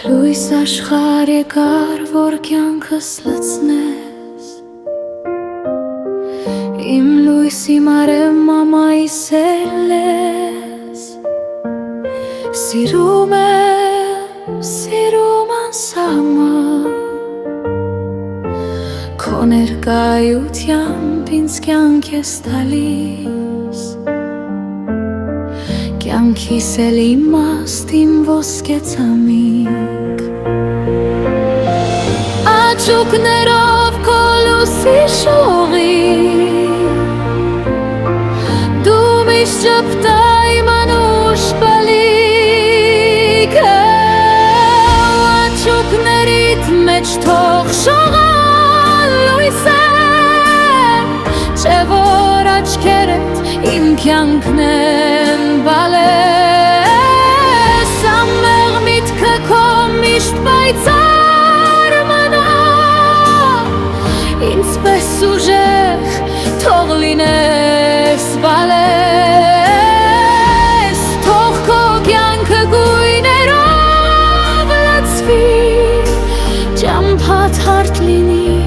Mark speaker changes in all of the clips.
Speaker 1: Լույս աշխարհ եկար, որ կյանքս լցնես Իմ լույսի մարեմ մամայիս էլես Սիրում անսահման Քո ներկայությամբ ինձ կյանք ես տալիս Կյանքիս էլ իմաստ իմ ոսկե ցամիք Աչուկներով քո լույսի շողին Դու միշտ ճպտա իմ անուշ բալիքը Աչուկներիդ մեջ թող շողալ լույսը Չէ որ աչքերդ իմ կյանքն են բալես Ամեղ միտքը քո միշտ պայծառ մնա Ինձ պես ուժեղ թող լինես բալես Թող քո կյանքը գույներով լցվի Ճամփատ հարթ լինի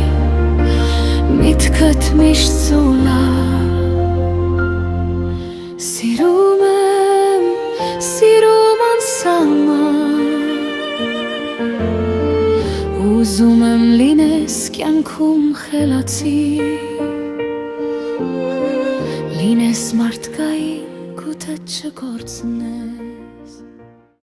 Speaker 1: միտքդ միշտ սուլա Սիրում անսահման Ուզում եմ լինես կյանքում խելացի Լինես մարդկային կուտը չկորցնես